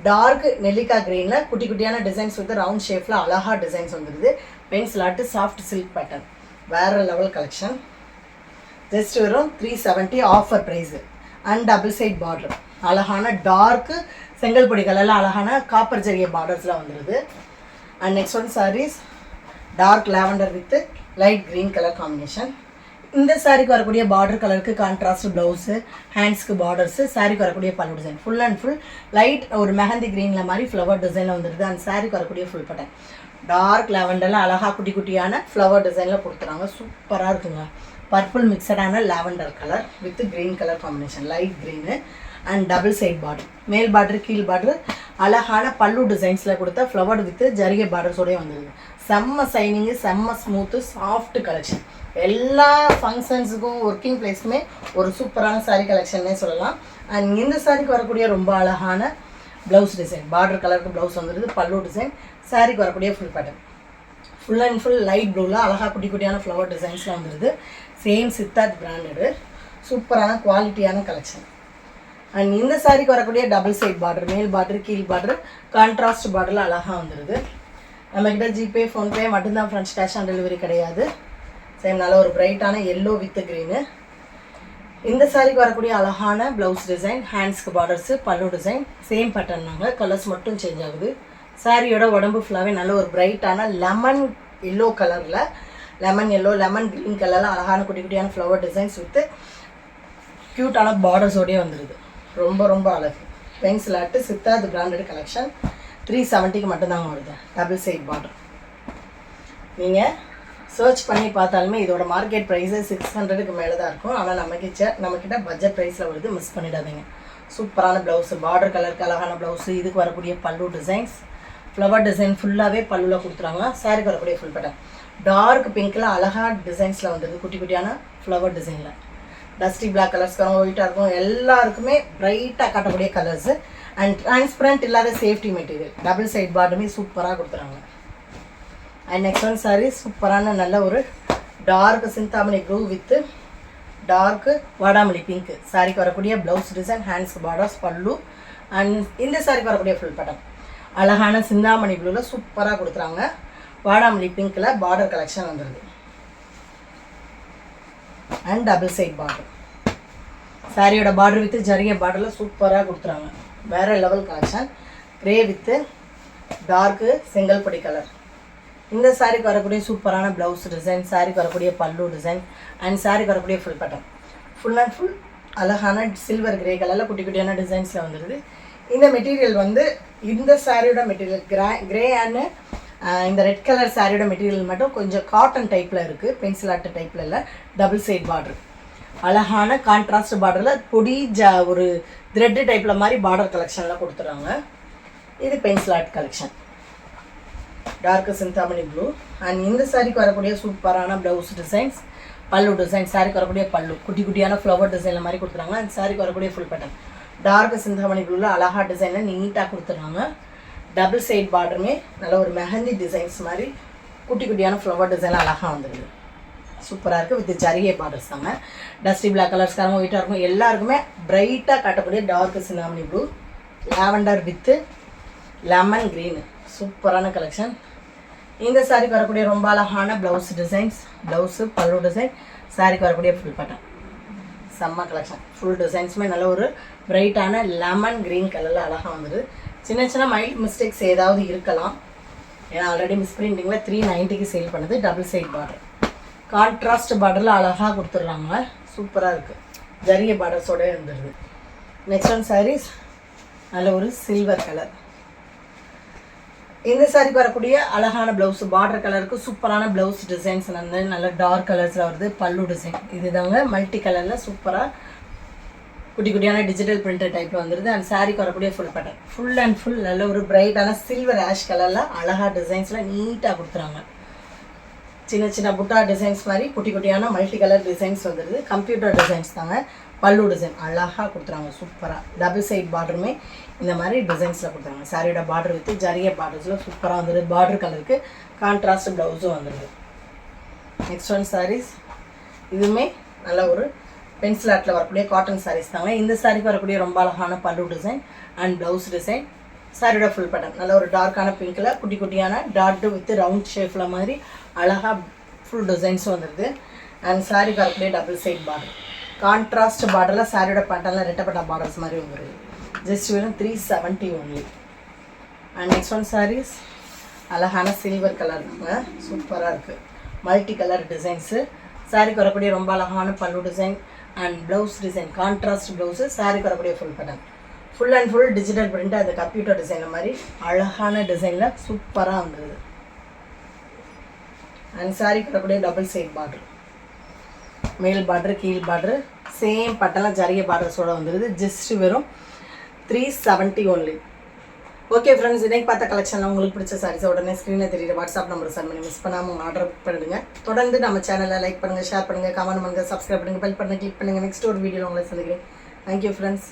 டார்க் நெல்லிக்காய் கிரீனில் குட்டி குட்டியான டிசைன்ஸ் வந்து ரவுண்ட் ஷேப்பில் அழகாக டிசைன்ஸ் வந்துடுது. பென் ஸ்லாட்டு சாஃப்ட் சில்க் பேட்டர்ன் வேறு லெவல் கலெக்ஷன். ஜஸ்ட் வெறும் 370 offer price. And double side border அழகான டார்க்கு செங்கல் பொடி கலரில் அழகான காப்பர் ஜரிய பார்டர்ஸில் வந்துடுது. And next one sarees dark lavender with light green colour combination. இந்த சாரிக்கு வரக்கூடிய பார்டர் கலருக்கு கான்ட்ராஸ்ட் ப்ளவுஸு, ஹேண்ட்ஸ்க்கு பார்டர்ஸு, சாரிக்கு வரக்கூடிய பல்லு design full and full light ஒரு மெஹந்தி க்ரீனில் மாதிரி ஃப்ளவர் டிசைனில் வந்துடுது. அந்த சாரிக்கு வரக்கூடிய ஃபுல் பட்டன் டார்க் லாவெண்டரில் அழகாக குட்டி குட்டியான ஃப்ளவர் டிசைனில் கொடுத்துறாங்க. சூப்பராக இருக்குங்க. பர்பிள் மிக்சடான lavender colour with green colour combination light green. And double side border, மேல் பார்டர் கீழ் பார்டர் அழகான பல்லு டிசைன்ஸில் கொடுத்த ஃப்ளவர் வித் ஜரிகை பார்டர்ஸோடய வந்துடுது. செம்ம சைனிங்கு, செம்ம ஸ்மூத்து, சாஃப்ட் கலெக்ஷன். எல்லா ஃபங்க்ஷன்ஸுக்கும் ஒர்க்கிங் பிளேஸ்க்குமே ஒரு சூப்பரான சாரீ கலெக்ஷன்னே சொல்லலாம். அண்ட் இந்த சாரிக்கு வரக்கூடிய ரொம்ப அழகான ப்ளவுஸ் டிசைன், பார்டர் கலருக்கு ப்ளவுஸ் வந்துடுது. பல்லு டிசைன், சாரிக்கு வரக்கூடிய full pattern full and full light ப்ளூவில் அழகாக குட்டி குட்டியான ஃப்ளவர் டிசைன்ஸில் வந்துடுது. சேம் சித்தார்த் பிராண்டடு சூப்பரான குவாலிட்டியான கலெக்ஷன். அண்ட் இந்த சாரிக்கு வரக்கூடிய டபுள் சைட் பார்டர், மேல் பார்டர் கீழ் பார்டர் கான்ட்ராஸ்ட் பார்டரில் அழகாக வந்துடுது. நம்மக்கிட்ட ஜிபே ஃபோன்பே மட்டும்தான் ஃப்ரெண்ட்ஸ், கேஷ் ஆன் டெலிவரி கிடையாது. சேம் நல்ல ஒரு பிரைட்டான எல்லோ வித் க்ரீனு. இந்த சாரிக்கு வரக்கூடிய அழகான ப்ளவுஸ் டிசைன், ஹேண்ட்ஸ்க்கு பார்டர்ஸு, பல்லு டிசைன் சேம் பேட்டர்னாங்க. கலர்ஸ் மட்டும் சேஞ்ச் ஆகுது. சாரியோட உடம்பு ஃபுல்லாகவே நல்ல ஒரு பிரைட்டான லெமன் எல்லோ கலரில், லெமன் எல்லோ லெமன் க்ரீன் கலரில் அழகான குட்டி குட்டியான ஃப்ளவர் டிசைன்ஸ் வித்து க்யூட்டான பார்டர்ஸோடய வந்துடுது. ரொம்ப ரொம்ப அழகு. Pen slot Siddharth branded collection 370க்கு மட்டும்தாங்க வருது. Double side border. நீங்கள் சர்ச் பண்ணி பார்த்தாலுமே இதோட மார்க்கெட் ப்ரைஸு 600க்கு மேலே தான் இருக்கும். ஆனால் நம்மக்கிட்ட பட்ஜெட் ப்ரைஸில் வருது. மிஸ் பண்ணிடாதீங்க. சூப்பரான ப்ளவுஸு, பார்டர் கலருக்கு அழகான ப்ளவுஸு, இதுக்கு வரக்கூடிய பல்லு டிசைன்ஸ் ஃப்ளவர் டிசைன் ஃபுல்லாகவே பல்லுவில் கொடுத்துறாங்க. சாரிக்கு வரக்கூடிய ஃபுல் பேட்டர்ன் டார்க் பிங்க்கில் அழகாக டிசைன்ஸில் வந்துடுது. குட்டி குட்டியான ஃப்ளவர் டிசைனில் டஸ்டி பிளாக் கலர்ஸ்க்காரங்க ஒயிட்டாக இருக்கும், எல்லாருக்குமே பிரைட்டாக காட்டக்கூடிய கலர்ஸு. அண்ட் டிரான்ஸ்பரண்ட் இல்லாத சேஃப்டி மெட்டீரியல். டபுள் சைட் பார்டருமே சூப்பராக கொடுத்துறாங்க. அண்ட் நெக்ஸ்ட் ஒன் சாரி சூப்பரான நல்ல ஒரு டார்க் சிந்தாமணி ப்ளூ வித்து டார்க்கு வாடாமல்லி பிங்க்கு. சாரிக்கு வரக்கூடிய ப்ளவுஸ் டிசைன், ஹேண்ட்ஸ்க்கு பார்டர்ஸ், பல்லு அண்ட் இந்த சாரிக்கு வரக்கூடிய ஃபுல் பட்டம் அழகான சிந்தாமணி ப்ளூவில் சூப்பராக கொடுத்துறாங்க. வாடாமல்லி பிங்க்கில் பார்டர் கலெக்ஷன் வந்துடுது. அண்ட் டபுள் சைட் பார்டர், சாரியோட பார்டர் வித்து ஜரிகை பார்டரில் சூப்பராக கொடுத்துறாங்க. வேறு level collection. Grey with dark செங்கல்படி கலர். இந்த சாரிக்கு வரக்கூடிய சூப்பரான ப்ளவுஸ் டிசைன், சாரிக்கு வரக்கூடிய பல்லு டிசைன் அண்ட் சாரிக்கு வரக்கூடிய ஃபுல் பட்டம். ஃபுல் அண்ட் ஃபுல் அழகான சில்வர் கிரே கலரில் குட்டி குட்டியான டிசைன்ஸில் வந்துடுது. இந்த மெட்டீரியல் வந்து இந்த சாரியோட மெட்டீரியல் கிரே அண்ட் இந்த ரெட் கலர் சாரியோட மெட்டீரியல் மட்டும் கொஞ்சம் காட்டன் டைப்பில் இருக்குது, பென்சில் ஆர்ட் டைப்பில் இல்லை. டபுள் சைட் பார்டர், அழகான கான்ட்ராஸ்ட் பார்டரில் பொடி ஒரு த்ரெட்டு டைப்பில் மாதிரி பார்டர் கலெக்ஷன்லாம் கொடுத்துறாங்க. இது pencil art collection, dark Chintamani blue. And இந்த சாரிக்கு வரக்கூடிய சூப்பரான ப்ளவுஸ் டிசைன்ஸ், பல்லு டிசைன், சாரிக்கு வரக்கூடிய பல்லு குட்டி குட்டியான ஃப்ளவர் டிசைனில் மாதிரி கொடுத்துறாங்க. அந்த சாரிக்கு வரக்கூடிய ஃபுல் பட்டன் டார்க்கு சிந்தாமணி ப்ளூவில் அழகா டிசைனில் நீட்டாக கொடுத்துறாங்க. டபுள் சைட் பார்டருமே நல்ல ஒரு மெஹந்தி டிசைன்ஸ் மாதிரி குட்டி குட்டியான ஃப்ளவர் டிசைனில் அழகாக வந்துடுது. சூப்பராக இருக்குது. வித் ஜரிகை பார்டர்ஸ் தாங்க. டஸ்டி பிளாக் கலர்ஸ்காரங்க ஒயிட்டாக இருக்கும், எல்லாருக்குமே பிரைட்டாக காட்டக்கூடிய torque Chintamani blue, lavender with lemon green, சூப்பரான கலெக்ஷன். இந்த சாரிக்கு வரக்கூடிய ரொம்ப அழகான ப்ளவுஸ் டிசைன்ஸ், ப்ளவுஸு பல்லு டிசைன், சாரிக்கு வரக்கூடிய ஃபுல் பட்டன், செம்ம கலெக்ஷன். ஃபுல் டிசைன்ஸுமே நல்ல ஒரு பிரைட்டான லெமன் க்ரீன் கலரில் அழகாக வந்துடுது. சின்ன சின்ன மைல்ட் மிஸ்டேக்ஸ் ஏதாவது இருக்கலாம், ஏன்னா ஆல்ரெடி மிஸ் பிரிண்டிங்கில் 390க்கு சேல் பண்ணுது. டபுள் சைட் பார்டர், கான்ட்ராஸ்ட் பார்டரில் அழகாக கொடுத்துட்றாங்க. சூப்பராக இருக்குது, ஜரிய பார்டர்ஸோட இருந்துருது. நெக்ஸ்ட் ஒன் சாரீஸ் நல்ல ஒரு சில்வர் கலர். இந்த சாரிக்கு வரக்கூடிய அழகான ப்ளவுஸ், பார்டர் கலருக்கு சூப்பரான ப்ளவுஸ் டிசைன்ஸ் வந்து நல்ல டார்க் கலர்ஸில் வருது. பல்லு டிசைன் இது தாங்க மல்டி கலரில் சூப்பராக குட்டி குட்டியான டிஜிட்டல் பிரிண்டர் டைப்பில் வந்துடுது. அண்ட் சாரிக்கு வரக்கூடிய full button full and full நல்ல ஒரு பிரைட்டான சில்வர் ஆஷ் கலரில் அழகாக டிசைன்ஸில் நீட்டாக கொடுத்துறாங்க. சின்ன சின்ன புட்டா டிசைன்ஸ் மாதிரி குட்டி குட்டியான மல்டி கலர் டிசைன்ஸ் வந்துடுது. கம்ப்யூட்டர் டிசைன்ஸ் தாங்க. பல்லு டிசைன் அழகாக கொடுத்துறாங்க சூப்பராக. டபுள் சைட் பார்டருமே இந்த மாதிரி டிசைன்ஸில் கொடுத்துறாங்க. சாரியோட பார்டர் வித்து ஜரிய பார்டர்ஸில் சூப்பராக வந்துடுது. பார்டர் கலருக்கு கான்ட்ராஸ்ட் ப்ளவுஸும் வந்துடுது. நெக்ஸ்ட் ஒன் சாரீஸ், இதுவுமே நல்ல ஒரு பென்சில் ஆர்ட்டில் வரக்கூடிய காட்டன் சாரீஸ் தாங்க. இந்த சாரிக்கு வரக்கூடிய ரொம்ப அழகான பல்லு டிசைன் அண்ட் ப்ளவுஸ் டிசைன், சாரியோட ஃபுல் பட்டன் நல்ல ஒரு டார்க்கான பிங்க்கில் குட்டி குட்டியான டாட்டு வித் ரவுண்ட் ஷேப்பில் மாதிரி அழகாக ஃபுல் டிசைன்ஸும் வந்துடுது. அண்ட் சாரிக்கு வரக்கூடிய டபுள் சைட் பார்டர், கான்ட்ராஸ்ட் பார்டரில் சாரியோட பட்டனில் ரெட்டப்பட்ட பார்டர்ஸ் மாதிரி வந்துடுது. ஜஸ்ட் வெறும் 370 only. And next one sarees அழகான சில்வர் கலருங்க, சூப்பராக இருக்குது. மல்டி கலர் டிசைன்ஸு, சாரிக்கு வரக்கூடிய ரொம்ப அழகான பல்லு design and blouse design, contrast blouse, சாரிக்கு வரக்கூடிய full button full and full digital print, அந்த கம்ப்யூட்டர் டிசைன் மாதிரி அழகான டிசைனில் சூப்பராக வந்துடுது. அண்ட் சாரிக்கு வரக்கூடிய டபுள் சைட் பார்டர், மேல் பார்டர் கீழ் பார்டர் சேம் பட்டெல்லாம் ஜரிய பார்டர்ஸோடு வந்துடுது. ஜஸ்ட் வெறும் 370 ஒன்லி. ஓகே ஃப்ரெண்ட்ஸ், இன்றைக்கி பார்த்த கலெக்ஷனில் உங்களுக்கு பிடிச்ச சாரீஸை உடனே ஸ்க்ரீனில் தெரியுற வாட்ஸ்அப் நம்பர் சென்ட் பண்ணி மிஸ் பண்ணாமல் ஆர்டர் பண்ணிடுங்க. தொடர்ந்து நம்ம சேனலை லைக் பண்ணுங்கள், ஷேர் பண்ணுங்கள், கமெண்ட் பண்ணுங்கள், சப்ஸ்கிரைப் பண்ணுங்கள், பெல் பண்ணுங்கள், கிளிக் பண்ணுங்கள். நெக்ஸ்ட் ஒரு வீடியோவில் உங்களை சந்திக்கிறேன். Thank you friends.